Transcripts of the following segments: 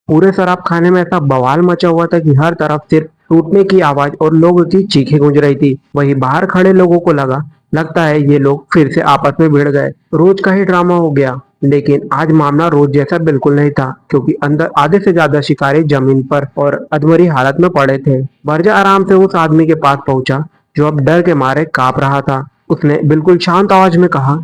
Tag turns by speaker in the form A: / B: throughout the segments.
A: पूरे शराब खाने में ऐसा बवाल मचा हुआ था कि हर तरफ सिर्फ टूटने की आवाज और लोगों की चीखें गूंज रही थी। वहीं बाहर खड़े लोगों को लगता है ये लोग फिर से आपस में भिड़ गए। रोज का ही ड्रामा हो गया। लेकिन आज मामला रोज जैसा बिल्कुल नहीं था, क्योंकि अंदर आधे से ज्यादा शिकारी जमीन पर और अधमरी हालत में पड़े थे। बर्जा आराम से उस आदमी के पास पहुंचा जो अब डर के मारे कांप रहा था। उसने बिल्कुल शांत आवाज में कहा,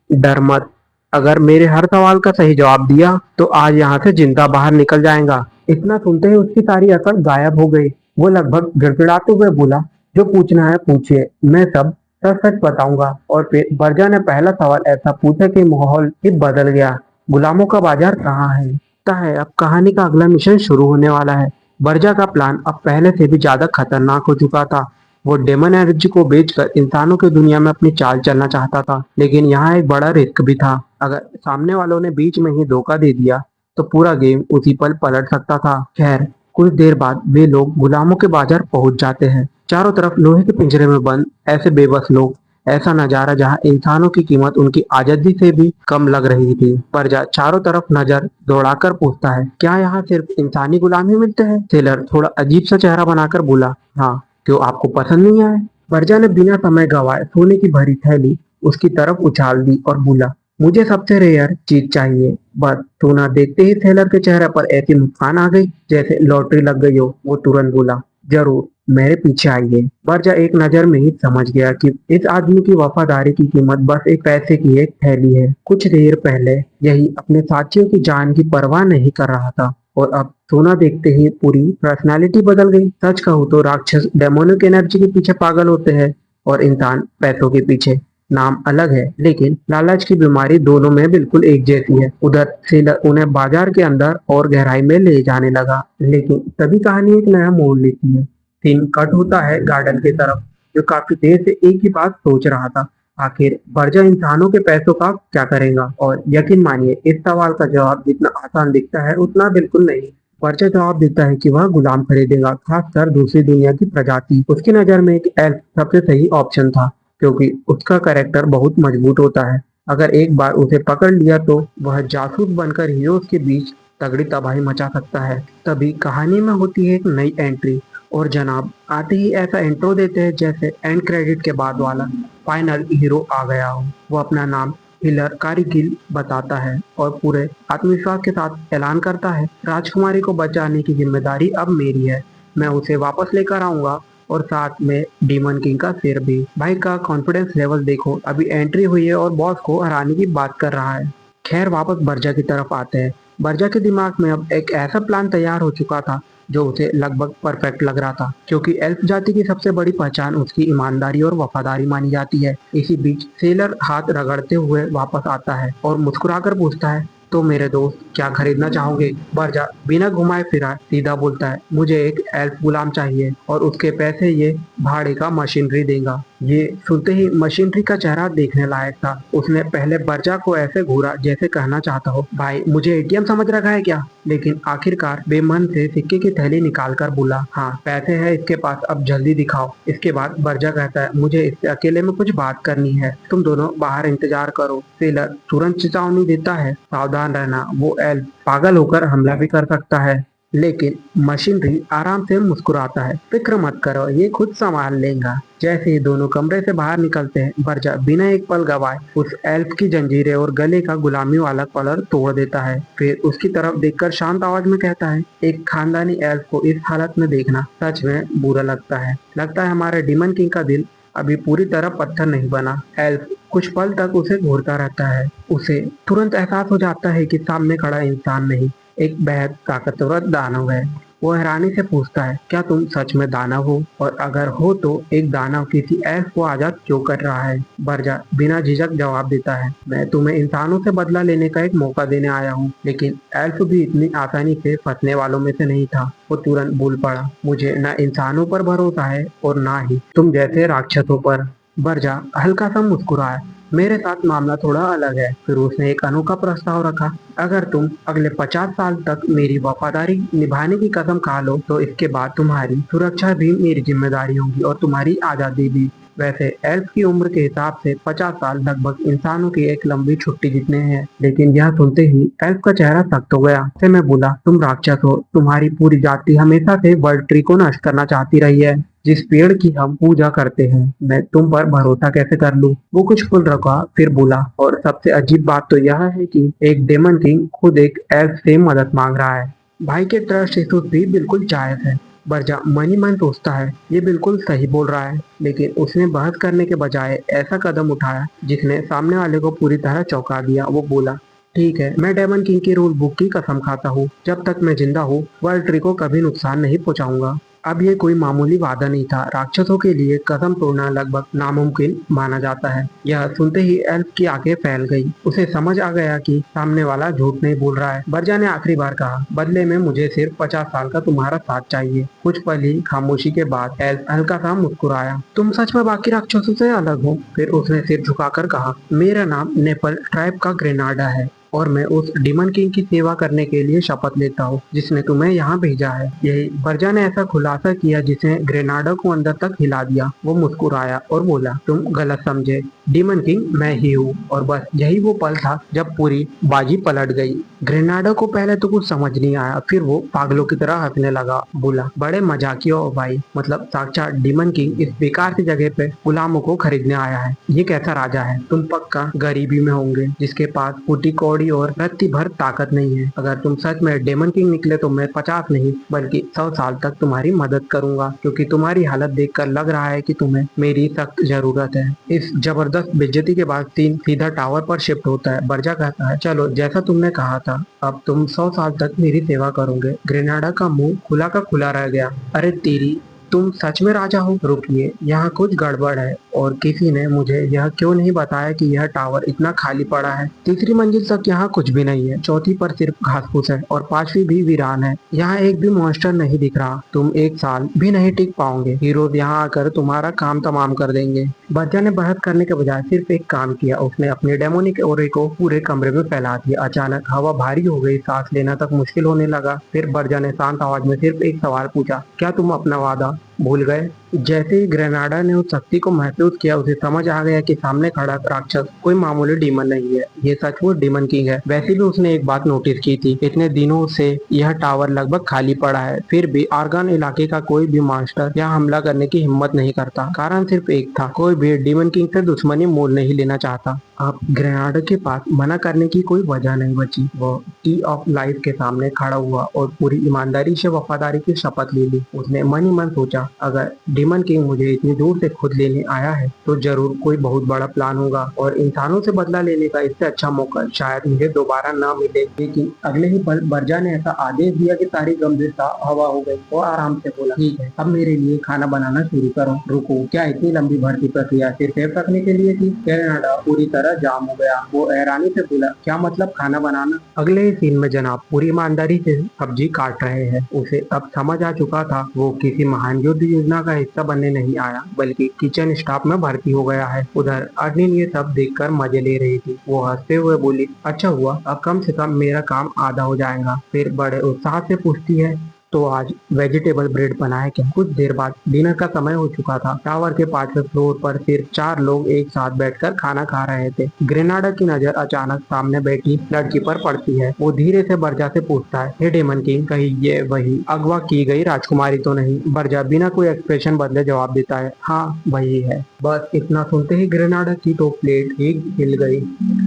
A: डर मत। अगर मेरे हर सवाल का सही जवाब दिया तो आज यहाँ से जिंदा बाहर निकल जाएगा। इतना सुनते ही उसकी सारी अकड़ गायब हो गई। वो लगभग गिड़गिड़ाते हुए बोला, जो पूछना है पूछिए, मैं सब सच सच बताऊंगा। और फिर बर्जा ने पहला सवाल ऐसा पूछा कि माहौल ही बदल गया। गुलामों का बाजार कहाँ है? लगता है अब कहानी का अगला मिशन शुरू होने वाला है। बर्जा का प्लान अब पहले से भी ज्यादा खतरनाक हो चुका था। वो डेमन एनर्जी को बेचकर इंसानों की दुनिया में अपनी चाल चलना चाहता था, लेकिन यहाँ एक बड़ा रिस्क भी था। अगर सामने वालों ने बीच में ही धोखा दे दिया तो पूरा गेम उसी पल पलट सकता था। खैर, कुछ देर बाद वे लोग गुलामों के बाजार पहुंच जाते हैं। चारों तरफ लोहे के पिंजरे में बंद ऐसे बेबस लोग, ऐसा नजारा जहां इंसानों की कीमत उनकी आजादी से भी कम लग रही थी। प्रजा चारों तरफ नजर दौड़ाकर पूछता है, क्या यहाँ सिर्फ इंसानी गुलाम ही मिलते हैं? सेलर थोड़ा अजीब सा चेहरा बनाकर बोला, हाँ, क्यों आपको पसंद नहीं आया? प्रजा ने बिना समय गवाए सोने की भरी थैली उसकी तरफ उछाल दी और बोला, मुझे सबसे रेयर चीज चाहिए। बस सोना देखते ही सेलर के चेहरे पर ऐसी मुस्कान आ गई जैसे लॉटरी लग गई हो। वो तुरंत बोला, जरूर, मेरे पीछे आइए। बर्जा एक नजर में ही समझ गया कि इस आदमी की वफादारी की कीमत बस एक पैसे की एक थैली है। कुछ देर पहले यही अपने साथियों की जान की परवाह नहीं कर रहा था, और अब सोना देखते ही पूरी पर्सनालिटी बदल गई। सच कहूँ तो राक्षस डेमोनिक एनर्जी के पीछे पागल होते हैं और इंसान पैसों के पीछे। नाम अलग है, लेकिन लालच की बीमारी दोनों में बिल्कुल एक जैसी है। उधर सेलर उन्हें बाजार के अंदर और गहराई में ले जाने लगा, लेकिन तभी कहानी एक नया मोड़ लेती है। सीन कट होता है गार्डन की तरफ, जो काफी देर से एक ही बात सोच रहा था, आखिर बर्जा इंसानों के पैसों का क्या करेगा? और यकीन मानिए, इस सवाल का जवाब जितना आसान दिखता है उतना बिल्कुल नहीं। बर्जा जवाब देता है कि वह गुलाम खरीदेगा, खासकर दूसरी दुनिया की प्रजाति। उसकी नजर में एक एल्फ सबसे सही ऑप्शन था, क्योंकि उसका कैरेक्टर बहुत मजबूत होता है। अगर एक बार उसे पकड़ लिया तो वह जासूस बनकर हीरोज के बीच तगड़ी तबाही मचा सकता है। तभी कहानी में होती है एक नई एंट्री, और जनाब आते ही ऐसा इंट्रो देते हैं जैसे एंड क्रेडिट के बाद वाला फाइनल हीरो आ गया हो। वो अपना नाम हिलर कारिगिल बताता है और पूरे आत्मविश्वास के साथ ऐलान करता है, राजकुमारी को बचाने की जिम्मेदारी अब मेरी है। मैं उसे वापस लेकर आऊंगा, और साथ में डीमन किंग का सिर भी। भाई का कॉन्फिडेंस लेवल देखो, अभी एंट्री हुई है और बॉस को हराने की बात कर रहा है। खैर, वापस बर्जा की तरफ आते हैं। बर्जा के दिमाग में अब एक ऐसा प्लान तैयार हो चुका था जो उसे लगभग परफेक्ट लग रहा था, क्योंकि एल्फ जाति की सबसे बड़ी पहचान उसकी ईमानदारी और वफादारी मानी जाती है। इसी बीच सेलर हाथ रगड़ते हुए वापस आता है और मुस्कुराकर पूछता है, तो मेरे दोस्त, क्या खरीदना चाहोगे? बर्जा बिना घुमाए फिराए सीधा बोलता है, मुझे एक एल्फ गुलाम चाहिए और उसके पैसे ये भाड़े का मशीनरी देगा। ये सुनते ही मशीनरी का चेहरा देखने लायक था। उसने पहले बर्जा को ऐसे घूरा जैसे कहना चाहता हो, भाई मुझे एटीएम समझ रखा है क्या? लेकिन आखिरकार बेमन से सिक्के की थैली निकाल कर बोला, हाँ, पैसे है इसके पास, अब जल्दी दिखाओ। इसके बाद बर्जा कहता है, मुझे इससे अकेले में कुछ बात करनी है, तुम दोनों बाहर इंतजार करो। सेलर तुरंत चेतावनी देता है, सावधान रहना, वो एल्फ पागल होकर हमला भी कर सकता है। लेकिन मशीनरी आराम से मुस्कुराता है, फिक्र मत करो, ये खुद संभाल लेगा। जैसे ही दोनों कमरे से बाहर निकलते हैं, बर्जा बिना एक पल गवाए उस एल्फ की जंजीरें और गले का गुलामी वाला कॉलर तोड़ देता है। फिर उसकी तरफ देखकर शांत आवाज में कहता है, एक खानदानी एल्फ को इस हालत में देखना सच में बुरा लगता है हमारे डीमन किंग का दिल अभी पूरी तरह पत्थर नहीं बना। एल्फ कुछ पल तक उसे घूरता रहता है। उसे तुरंत एहसास हो जाता है कि सामने खड़ा इंसान नहीं, एक बेहद ताकतवर दानव है। वो हैरानी से पूछता है, क्या तुम सच में दानव हो? और अगर हो तो एक दानव किसी एल्फ को आजाद क्यों कर रहा है? बर्जा बिना झिझक जवाब देता है, मैं तुम्हें इंसानों से बदला लेने का एक मौका देने आया हूँ। लेकिन एल्फ भी इतनी आसानी से फंसने वालों में से नहीं था। वो तुरंत बोल पड़ा, मुझे न इंसानों पर भरोसा है और ना ही तुम जैसे राक्षसों पर। बर्जा हल्का सा मुस्कुराया, मेरे साथ मामला थोड़ा अलग है। फिर उसने एक अनोखा प्रस्ताव रखा, अगर तुम अगले 50 साल तक मेरी वफादारी निभाने की कसम खा लो तो इसके बाद तुम्हारी सुरक्षा भी मेरी जिम्मेदारी होगी और तुम्हारी आजादी भी। वैसे एल्फ की उम्र के हिसाब से 50 साल लगभग इंसानों की एक लंबी छुट्टी जितने हैं। लेकिन यह सुनते ही एल्फ का चेहरा सख्त हो गया। से मैं बोला, तुम राक्षस हो, तुम्हारी पूरी जाति हमेशा से वर्ल्ड ट्री को नष्ट करना चाहती रही है, जिस पेड़ की हम पूजा करते हैं। मैं तुम पर भरोसा कैसे कर लूं? वो कुछ पुल रखा, फिर बोला, और सबसे अजीब बात तो यह है कि एक डेमन किंग खुद एक एल्फ से मदद मांग रहा है। भाई के ट्रस्ट इश्यूज भी बिल्कुल जायज है। बर्जा मन ही मन सोचता है, ये बिल्कुल सही बोल रहा है, लेकिन उसने बहस करने के बजाय ऐसा कदम उठाया जिसने सामने वाले को पूरी तरह चौंका दिया। वो बोला, ठीक है, मैं डेमन किंग की रूल बुक की कसम खाता हूँ, जब तक मैं जिंदा हूँ वर्ल्ड ट्री को कभी नुकसान नहीं पहुंचाऊंगा। अब ये कोई मामूली वादा नहीं था। राक्षसों के लिए कसम तोड़ना लगभग नामुमकिन माना जाता है। यह सुनते ही एल्फ की आंखें फैल गई। उसे समझ आ गया कि सामने वाला झूठ नहीं बोल रहा है। बर्जा ने आखिरी बार कहा, बदले में मुझे सिर्फ 50 साल का तुम्हारा साथ चाहिए। कुछ पल ही खामोशी के बाद एल्फ हल्का सा मुस्कुराया, तुम सच में बाकी राक्षसों से अलग हो? फिर उसने सिर झुकाकर कहा, मेरा नाम नेपल ट्राइब का ग्रेनाडा है, और मैं उस डीमन किंग की सेवा करने के लिए शपथ लेता हूँ जिसने तुम्हें यहाँ भेजा है। यही बर्जा ने ऐसा खुलासा किया जिसने ग्रेनाडा को अंदर तक हिला दिया। वो मुस्कुराया और बोला, तुम गलत समझे, डीमन किंग मैं ही हूँ। और बस यही वो पल था जब पूरी बाजी पलट गई। ग्रेनाडा को पहले तो कुछ समझ नहीं आया, फिर वो पागलों की तरह हंसने लगा। बोला, बड़े मजाकिया हो भाई, मतलब साक्षात डीमन किंग इस बेकार सी जगह पे गुलामों को खरीदने आया है। ये कैसा राजा है? तुम पक्का गरीबी में होंगे, जिसके पास फूटी कौड़ी और रत्ती भर ताकत नहीं है। अगर तुम सच में डेमन किंग निकले तो मैं 50 नहीं बल्कि 100 साल तक तुम्हारी मदद करूंगा, क्योंकि तुम्हारी हालत देखकर लग रहा है कि तुम्हें मेरी सख्त जरूरत है। इस जबरदस्त बेइज्जती के बाद सीन सीधा टावर पर शिफ्ट होता है। बर्जा कहता है, चलो जैसा तुमने कहा था, अब तुम 100 साल तक मेरी सेवा करोगे। ग्रेनाडा का मुंह खुला का खुला रह गया। अरे तेरी, तुम सच में राजा हो? रुकिए, यहाँ कुछ गड़बड़ है, और किसी ने मुझे यह क्यों नहीं बताया कि यह टावर इतना खाली पड़ा है। तीसरी मंजिल तक यहाँ कुछ भी नहीं है, चौथी पर सिर्फ घास फूस है, और पांचवी भी वीरान है। यहाँ एक भी मॉन्स्टर नहीं दिख रहा। तुम 1 साल भी नहीं टिक पाओगे। हीरोज यहाँ आकर तुम्हारा काम तमाम कर देंगे। बच्चा ने बहस करने के बजाय सिर्फ एक काम किया, उसने अपने डेमोनिक ओरे को पूरे कमरे में फैला दिया। अचानक हवा भारी हो गई, सांस लेना तक मुश्किल होने लगा। फिर बर्जा ने शांत आवाज में सिर्फ एक सवाल पूछा, क्या तुम अपना वादा भूल गए? जैसे ही ग्रेनाडा ने उस शक्ति को महसूस किया, उसे समझ आ गया कि सामने खड़ा राक्षस कोई मामूली डीमन नहीं है, ये सचमुच डीमन किंग है। वैसे भी उसने एक बात नोटिस की थी, इतने दिनों से यह टावर लगभग खाली पड़ा है, फिर भी आर्गन इलाके का कोई भी मास्टर यहाँ हमला करने की हिम्मत नहीं करता। कारण सिर्फ एक था, कोई भी डीमन किंग से दुश्मनी मोल नहीं लेना चाहता। अब ग्रेनाडा के पास मना करने की कोई वजह नहीं बची। वो टी ऑफ लाइफ के सामने खड़ा हुआ और पूरी ईमानदारी से वफादारी की शपथ ले ली। उसने मन ही मन सोचा, अगर डीमन किंग मुझे इतनी दूर से खुद लेने आया है तो जरूर कोई बहुत बड़ा प्लान होगा, और इंसानों से बदला लेने का इससे अच्छा मौका शायद मुझे दोबारा ना मिले। लेकिन अगले ही पल बर्जा ने ऐसा आदेश दिया कि सारी गंभीरता हवा हो गई। वो आराम से बोला, ठीक है, अब मेरे लिए खाना बनाना शुरू करो। रुको, क्या इतनी लंबी भर्ती प्रक्रिया सिर्फ सेफ रखने के लिए थी? ग्रेनाडा पूरी तरह जाम हो गया। वो हैरानी से बोला, क्या मतलब खाना बनाना? अगले ही सीन में जनाब पूरी ईमानदारी से सब्जी काट रहे हैं। उसे अब समझ आ चुका था, वो किसी महान युद्ध योजना का हिस्सा बनने नहीं आया, बल्कि किचन स्टाफ में भर्ती हो गया है। उधर अर्निन ये सब देखकर मजे ले रही थी। वो हंसते हुए बोली, अच्छा हुआ, अब कम से कम मेरा काम आधा हो जाएगा। फिर बड़े उत्साह से पूछती है, तो आज वेजिटेबल ब्रेड बना है क्या? कुछ देर बाद डिनर का समय हो चुका था। टावर के 5वें फ्लोर पर सिर्फ 4 लोग एक साथ बैठकर खाना खा रहे थे। ग्रेनाडा की नजर अचानक सामने बैठी लड़की पर पड़ती है। वो धीरे से बर्जा से पूछता है, हे डेमन किंग, कहीं ये वही अगवा की गई राजकुमारी तो नहीं? बर्जा बिना कोई एक्सप्रेशन बदले जवाब देता है, हाँ वही है। बस इतना सुनते ही ग्रेनाडा की तो प्लेट एक हिल गई।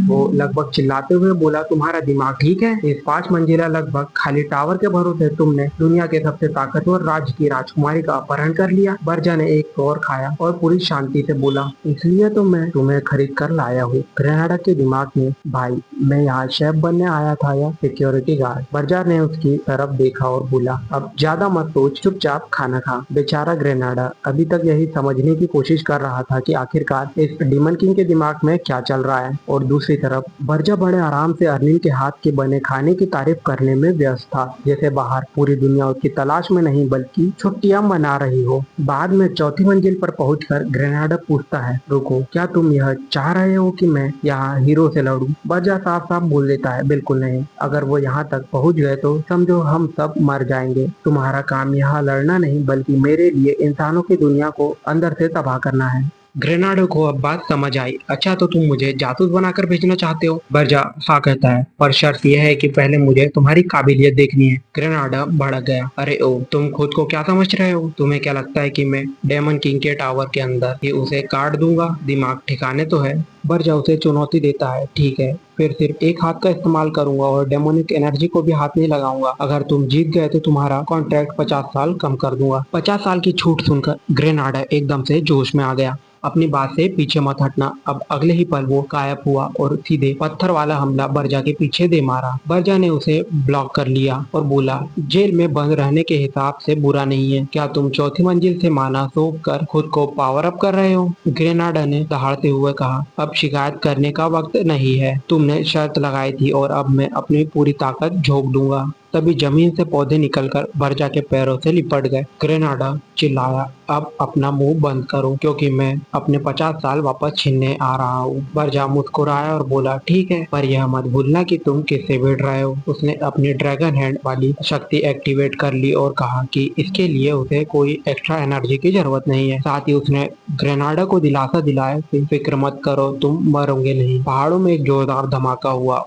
A: वो लगभग चिल्लाते हुए बोला, तुम्हारा दिमाग ठीक है? इस 5 मंजिला लगभग खाली टावर के भरोसे तुमने दुनिया के सबसे ताकतवर राज्य की राजकुमारी का अपहरण कर लिया। बर्जा ने एक और खाया और पूरी शांति से बोला, इसलिए तो मैं तुम्हें खरीद कर लाया हूँ। ग्रेनाडा के दिमाग में, भाई मैं यहाँ शेफ बनने आया था या सिक्योरिटी गार्ड? बर्जा ने उसकी तरफ देखा और बोला, अब ज्यादा मत सोच, चुपचाप खाना खा। बेचारा ग्रेनाडा अभी तक यही समझने की कोशिश कर रहा था कि आखिरकार इस डीमन किंग के दिमाग में क्या चल रहा है। और दूसरी तरफ बर्जा बड़े आराम से अर्निन के हाथ के बने खाने की तारीफ करने में व्यस्त था, जैसे बाहर पूरी दुनिया उसकी तलाश में नहीं बल्कि छुट्टियां मना रही हो। बाद में चौथी मंजिल पर पहुंचकर ग्रेनाडा पूछता है, रुको, क्या तुम यह चाह रहे हो कि मैं यहाँ हीरो से लड़ूं? बर्जा साफ साफ बोल देता है, बिल्कुल नहीं। अगर वो यहाँ तक पहुँच गए तो समझो हम सब मर जाएंगे। तुम्हारा काम यहाँ लड़ना नहीं बल्कि मेरे लिए इंसानों की दुनिया को अंदर से तबाह करना है। ग्रेनाडो को अब बात समझ आई। अच्छा, तो तुम मुझे जासूस बनाकर भेजना चाहते हो? बर्जा हाँ कहता है, पर शर्त यह है कि पहले मुझे तुम्हारी काबिलियत देखनी है। ग्रेनाडा भड़क गया। अरे ओ, तुम खुद को क्या समझ रहे हो? तुम्हें क्या लगता है कि मैं डेमन किंग के टावर के अंदर ही उसे काट दूंगा? दिमाग ठिकाने तो है। बर्जा उसे चुनौती देता है। ठीक है, फिर सिर्फ एक हाथ का इस्तेमाल करूंगा और डेमोनिक एनर्जी को भी हाथ नहीं लगाऊंगा। अगर तुम जीत गए तो तुम्हारा कॉन्ट्रैक्ट 50 साल कम कर दूंगा। 50 साल की छूट सुनकर ग्रेनाडा एकदम से जोश में आ गया। अपनी बात से पीछे मत हटना। अब अगले ही पल वो गायब हुआ और सीधे पत्थर वाला हमला बर्जा के पीछे दे मारा। बर्जा ने उसे ब्लॉक कर लिया और बोला, जेल में बंद रहने के हिसाब से बुरा नहीं है। क्या तुम चौथी मंजिल से माना सूख कर खुद को पावर अप कर रहे हो? ग्रेनाडा ने दहाड़ते हुए कहा, अब शिकायत करने का वक्त नहीं है। तुमने शर्त लगाई थी और अब मैं अपनी पूरी ताकत झोंक दूंगा। तभी जमीन से पौधे निकलकर बर्जा के पैरों से लिपट गए। ग्रेनाडा चिल्लाया, अब अपना मुंह बंद करो क्योंकि मैं अपने 50 साल वापस छीनने आ रहा हूँ। बर्जा मुस्कुराया और बोला, ठीक है, पर यह मत भूलना कि तुम किससे भिड़ रहे हो। उसने अपनी ड्रैगन हैंड वाली शक्ति एक्टिवेट कर ली और कहा कि इसके लिए उसे कोई एक्स्ट्रा एनर्जी की जरूरत नहीं है। साथ ही उसने ग्रेनाडा को दिलासा दिलाया कि फिक्र मत करो, तुम मरोगे नहीं। पहाड़ों में एक जोरदार धमाका हुआ।